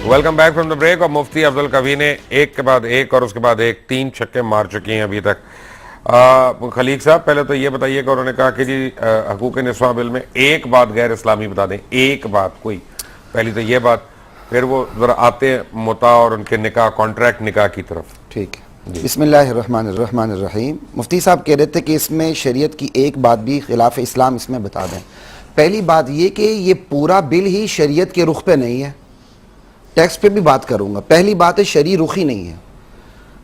Welcome back from the break. और मुफ्ती अफजल कवी ने एक के बाद एक और उसके बाद एक 3 छक्के मार चुके हैं अभी तक। खलीक साहब, पहले तो ये बताइए कि उन्होंने कहा कि जी हकूक निस्वां बिल में एक बात गैर इस्लामी बता दें, एक बात कोई, पहली तो ये बात, फिर वो जरा आते हैं मुता और उनके निकाह, कॉन्ट्रैक्ट निकाह की तरफ। ठीक है, बिस्मिल्लाहिर्रहमानिर्रहीम। मुफ्ती साहब कह रहे थे कि इसमें शरीयत की एक बात भी खिलाफ इस्लाम इसमें बता दें। पहली बात ये कि ये पूरा बिल ही शरीयत के रुख पे नहीं है, टैक्स पे भी बात करूंगा। पहली बात है शरी रुखी नहीं है।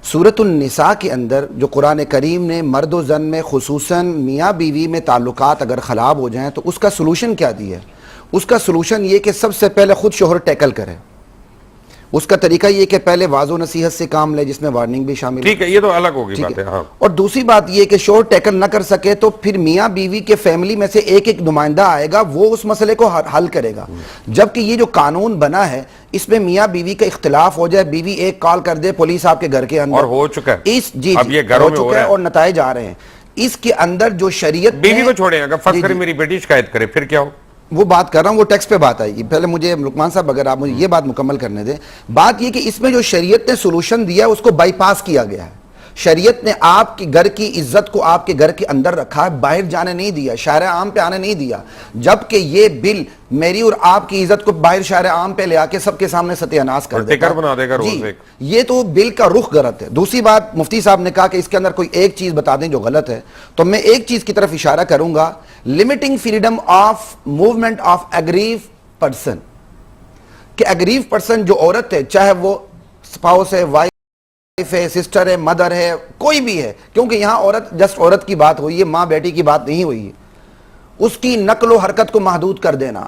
सूरतुन निसा के अंदर जो कुरान करीम ने मर्द व जन में खुसूसन मियाँ बीवी में ताल्लुकात अगर ख़राब हो जाएं तो उसका सलूशन क्या दिया है? उसका सलूशन ये कि सबसे पहले खुद शोहर टैकल करे। उसका तरीका ये कि पहले वाज़ो नसीहत से काम ले, जिसमें वार्निंग भी शामिल है। ठीक है, ये तो अलग होगी बात है। हाँ। और दूसरी बात ये कि शोहर टैकल न कर सके तो फिर मियाँ बीवी के फैमिली में से एक एक नुमाइंदा आएगा, वो उस मसले को हल करेगा। जबकि ये जो कानून बना है इसमें मियाँ बीवी का इख्तिलाफ हो जाए, बीवी एक कॉल कर दे पुलिस आपके घर के अंदर, और हो चुका है इस जी अब ये घरों में हो रहा है और नताइज आ रहे हैं। इसके अंदर जो शरीयत बीवी को छोड़े, अगर फर्ज करें मेरी बेटी शिकायत करे फिर क्या हो? वो बात कर रहा हूँ, वो टैक्स पे बात आएगी। पहले मुझे लुकमान साहब अगर आप मुझे ये बात मुकम्मल करने दें। बात ये कि इसमें जो शरीयत ने सोल्यूशन दिया है उसको बाईपास किया गया है। शरीयत ने आपके घर की इज्जत को आपके घर के अंदर रखा है, बाहर जाने नहीं दिया, शायरे आम पे आने नहीं दिया। जबकि ये बिल मेरी और आपकी इज्जत को बाहर शायरे आम पे ले आके सबके सामने सत्यानाश कर देगा, बना देगा रोज एक। ये तो बिल का रुख गलत है। दूसरी बात, मुफ्ती साहब ने कहा कि इसके अंदर कोई एक चीज बता दें जो गलत है, तो मैं एक चीज की तरफ इशारा करूंगा, limiting freedom of movement of aggrieve person. कि एग्रीव पर्सन जो औरत है, चाहे वो स्पाउस है, वाइफ है, सिस्टर है, मदर है, कोई भी है, क्योंकि यहां औरत जस्ट औरत की बात हुई है, मां बेटी की बात नहीं हुई है। उसकी नकलो हरकत को महदूद कर देना।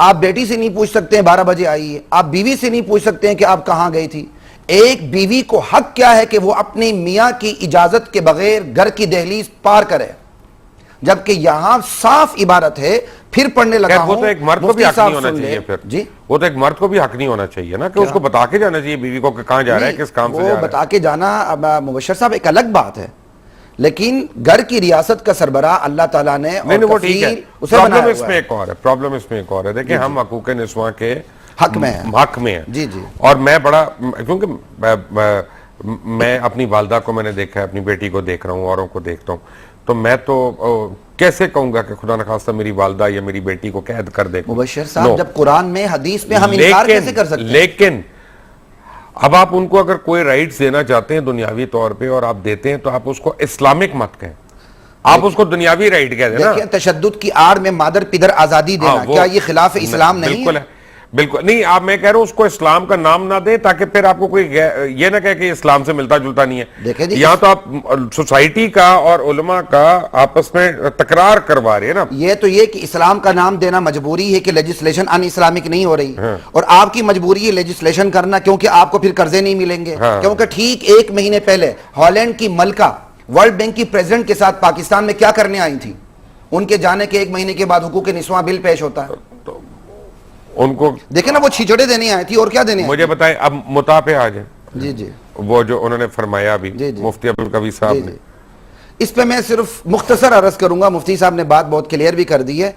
आप बेटी से नहीं पूछ सकते हैं 12 बजे आई है, आप बीवी से नहीं पूछ सकते हैं कि आप कहां गई थी। एक बीवी को हक क्या है कि वो अपनी मियां की इजाजत के बगैर घर की दहलीज पार करे, जबकि यहां साफ इबारत है। फिर पढ़ने लगा वो तो एक मर्द को भी हक नहीं होना चाहिए फिर जी, वो तो एक मर्द को भी हक नहीं होना चाहिए ना कि उसको बता के जाना चाहिए बीवी को कि कहां जा रहा है, किस काम से जा रहा है। बता के जाना मुबशर साहब एक अलग बात है, लेकिन घर की रियासत का सरबराह अल्लाह ताला ने नहीं, वो ठीक है। प्रॉब्लम इसमें एक और है, प्रॉब्लम इसमें एक और है। देखिए, हम हकूक निस्वां के हक में है जी जी। और मैं बड़ा, क्योंकि मैं अपनी वालदा को मैंने देखा है, अपनी बेटी को देख रहा हूँ, औरों को देखता हूँ, तो मैं तो कैसे कहूंगा कि खुदा न खास्ता मेरी वालदा या मेरी बेटी को कैद कर दे। मुबशर साहब, जब कुरान में हदीस में हम इनकार कैसे कर सकते हैं? लेकिन अब आप उनको अगर कोई राइट्स देना चाहते हैं दुनियावी तौर पे और आप देते हैं तो आप उसको इस्लामिक मत कहें, आप उसको दुनियावी राइट कह देना। तशद्दुद की आड़ में मादर पिदर आजादी देना, क्या ये खिलाफ इस्लाम नहीं? बिल्कुल है, बिल्कुल नहीं। आप, मैं कह रहा हूं उसको इस्लाम का नाम ना दे, ताकि फिर आपको कोई ये ना कहे कि इस्लाम से मिलता जुलता नहीं है। यहाँ तो आप सोसाइटी का और उलमा का आपस में तकरार करवा रहे हैं ना। ये तो ये कि इस्लाम का नाम देना मजबूरी है कि लेजिस्लेशन अन इस्लामिक नहीं हो रही। और आपकी मजबूरी है लेजिस्लेशन करना, क्योंकि आपको फिर कर्जे नहीं मिलेंगे। क्योंकि ठीक 1 महीने पहले हॉलैंड की मलका वर्ल्ड बैंक की प्रेसिडेंट के साथ पाकिस्तान में क्या करने आई थी? उनके जाने के 1 महीने के बाद हुकूक निस्वां बिल पेश होता है। उनको देखे ना, वो छिचोड़े देने आई थी और क्या देने? मुझे बताएं, अब मुता पे आ जाए। जी जी, वो जो उन्होंने फरमाया अभी मुफ्ती अब्दुल कवी साहब ने, इस पे मैं सिर्फ मुख्तसर अर्ज करूंगा। मुफ्ती साहब ने बात बहुत क्लियर भी कर दी है।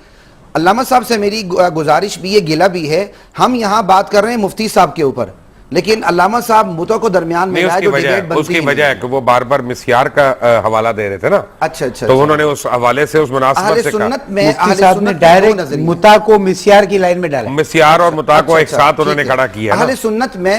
अल्लामा साहब से मेरी गुजारिश भी है, गिला भी है, हम यहाँ बात कर रहे हैं मुफ्ती साहब के ऊपर, लेकिन अल्लामा साहब मुतो को दरमियान में लाए, उसकी वजह है कि वो बार बार मिस्यार का हवाला दे रहे थे ना। अच्छा अच्छा, तो उन्होंने उस हवाले से, उस मुनासिबत से सुन्नत में अहले सुन्नत ने डायरेक्ट मुता को मिस्यार की लाइन में डाला, मिस्यार और मुता को एक साथ उन्होंने खड़ा किया। अहले सुन्नत में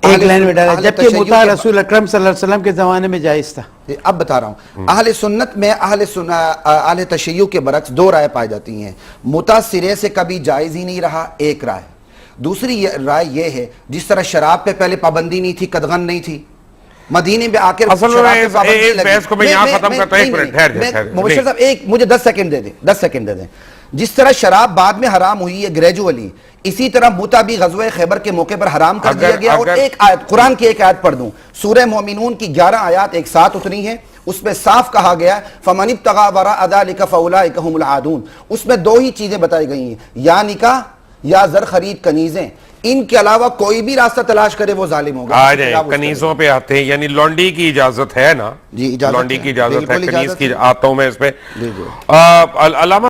एक लाइन में डाला, जबकि मुता रसूल अकरम सल्लल्लाहु अलैहि वसल्लम के जमाने में जायज था। अब बता रहा हूँ, अहले सुन्नत में अहले तशय्युअ के बरक्स 2 राय पाई जाती हैं। मुता सिरे से कभी जायज ही नहीं रहा, एक राय। दूसरी राय ये है, जिस तरह शराब पे पहले पाबंदी नहीं थी, कदगन नहीं थी, मदीने में आकर मुबशर साहब एक मुझे 10 सेकंड दे दें, 10 सेकंड दे दें। जिस तरह शराब बाद में हराम हुई है ग्रेजुअली, इसी तरह मुता भी ग़ज़वा खैबर के मौके पर हराम कर दिया गया। और एक आयत, कुरान की एक आयत पढ़ दूं, सूरह मोमिनून की 11 आयत एक साथ उतरी है, उसमें साफ कहा गया फमन इब्तगा वरा ज़ालिका फ़उलाइका हुमुल आदून। उसमें 2 ही चीजें बताई गई हैं, या निकाह या ज़र खरीद कनीजें। इनके अलावा कोई भी रास्ता तलाश करे वो जालिम होगा। आ जाए, कनीजों पे आते हैं, यानी लॉन्डी की इजाजत है ना जी, लॉन्डी की इजाजत है, कनीज की आता हूं मैं इस पे। अलामा